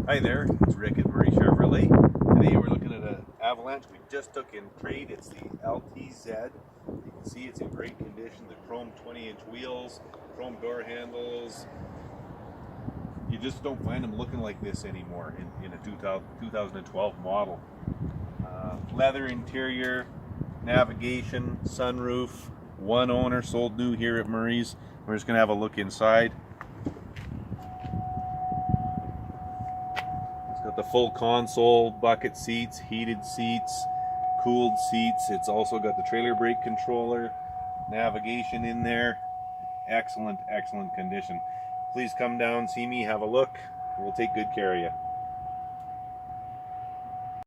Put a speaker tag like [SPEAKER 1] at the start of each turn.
[SPEAKER 1] Hi there, it's Rick at Murray Chevrolet. Today we're looking at an Avalanche we just took in trade. It's the LTZ. You can see it's in great condition. The chrome 20-inch wheels, chrome door handles. You just don't find them looking like this anymore in a 2012 model. Leather interior, navigation, sunroof, one owner, sold new here at Murray's. We're just going to have a look inside. Got the full console, bucket seats, heated seats, cooled seats. It's also got the trailer brake controller, navigation in there. Excellent condition. Please come down, see me, have a look. We'll take good care of you.